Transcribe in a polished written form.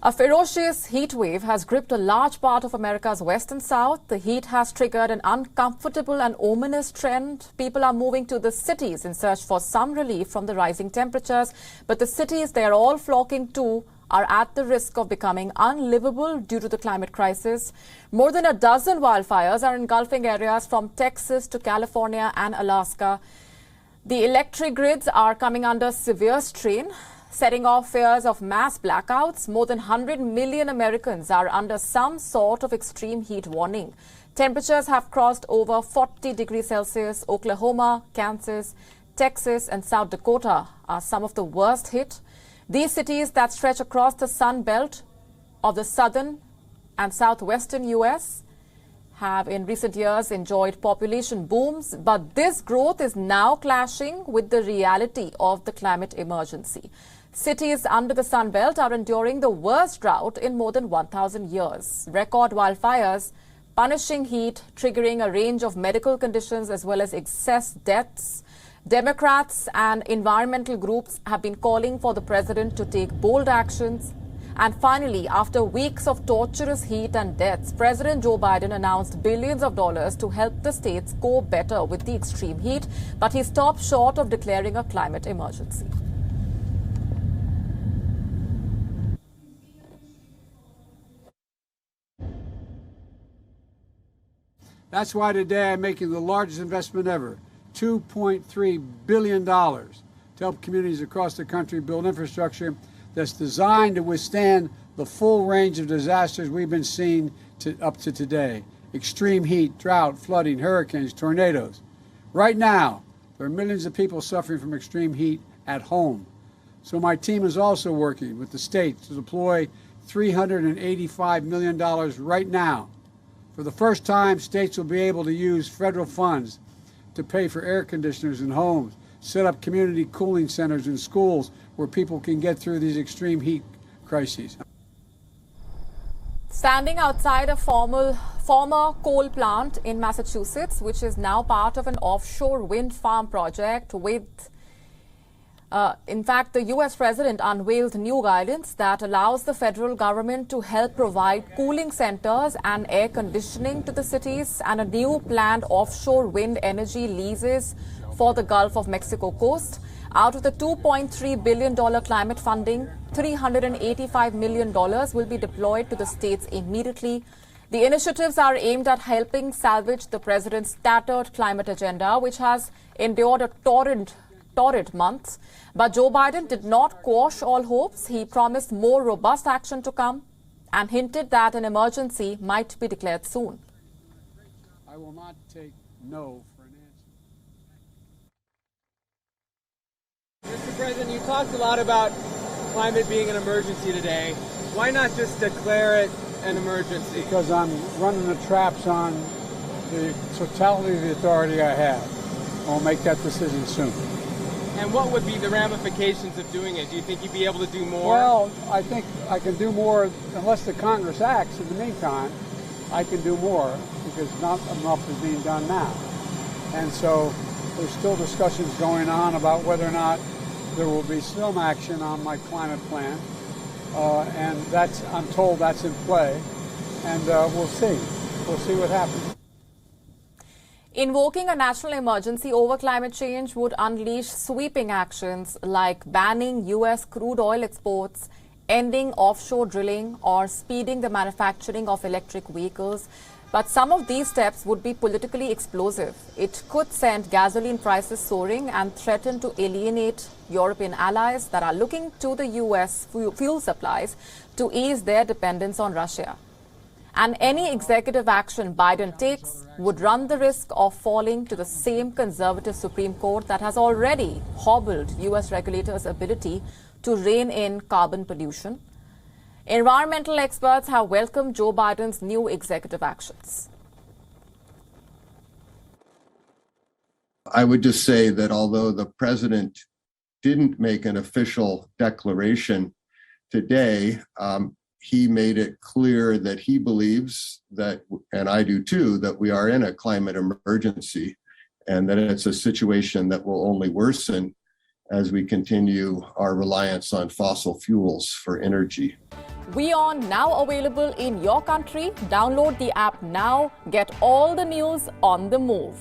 A ferocious heat wave has gripped a large part of America's west and south. The heat has triggered an uncomfortable and ominous trend. People are moving to the cities in search for some relief from the rising temperatures. But the cities they are all flocking to are at the risk of becoming unlivable due to the climate crisis. More than a dozen wildfires are engulfing areas from Texas to California and Alaska. The electric grids are coming under severe strain, setting off fears of mass blackouts. More than 100 million Americans are under some sort of extreme heat warning. Temperatures have crossed over 40 degrees Celsius. Oklahoma, Kansas, Texas and South Dakota are some of the worst hit. These cities that stretch across the sun belt of the southern and southwestern U.S. have in recent years enjoyed population booms, but this growth is now clashing with the reality of the climate emergency. Cities under the Sun Belt are enduring the worst drought in more than 1,000 years. Record wildfires, punishing heat, triggering a range of medical conditions as well as excess deaths. Democrats and environmental groups have been calling for the president to take bold actions. And finally, after weeks of torturous heat and deaths, President Joe Biden announced billions of dollars to help the states cope better with the extreme heat, but he stopped short of declaring a climate emergency. That's why today I'm making the largest investment ever, $2.3 billion, to help communities across the country build infrastructure that's designed to withstand the full range of disasters we've been seeing up to today. Extreme heat, drought, flooding, hurricanes, tornadoes. Right now, there are millions of people suffering from extreme heat at home. So my team is also working with the states to deploy $385 million right now. For the first time, states will be able to use federal funds to pay for air conditioners in homes, set up community cooling centers in schools where people can get through these extreme heat crises. Standing outside a former coal plant in Massachusetts, which is now part of an offshore wind farm project with in fact, the U.S. president unveiled new guidance that allows the federal government to help provide cooling centers and air conditioning to the cities, and a new planned offshore wind energy leases for the Gulf of Mexico coast. Out of the $2.3 billion climate funding, $385 million will be deployed to the states immediately. The initiatives are aimed at helping salvage the president's tattered climate agenda, which has endured a torrid months. But Joe Biden did not quash all hopes. He promised more robust action to come and hinted that an emergency might be declared soon. I will not take no for an answer. Mr. President, you talked a lot about climate being an emergency today. Why not just declare it an emergency? Because I'm running the traps on the totality of the authority I have. I'll make that decision soon. And what would be the ramifications of doing it? Do you think you'd be able to do more? Well, I think I can do more unless the Congress acts. In the meantime, I can do more because not enough is being done now. And so there's still discussions going on about whether or not there will be some action on my climate plan. And that's, I'm told that's in play. And we'll see. We'll see what happens. Invoking a national emergency over climate change would unleash sweeping actions like banning U.S. crude oil exports, ending offshore drilling, or speeding the manufacturing of electric vehicles. But some of these steps would be politically explosive. It could send gasoline prices soaring and threaten to alienate European allies that are looking to the U.S. fuel supplies to ease their dependence on Russia. And any executive action Biden takes would run the risk of falling to the same conservative Supreme Court that has already hobbled U.S. regulators' ability to rein in carbon pollution. Environmental experts have welcomed Joe Biden's new executive actions. I would just say that although the president didn't make an official declaration today, he made it clear that he believes that, and I do too, that we are in a climate emergency and that it's a situation that will only worsen as we continue our reliance on fossil fuels for energy. WION now available in your country. Download the app now. Get all the news on the move.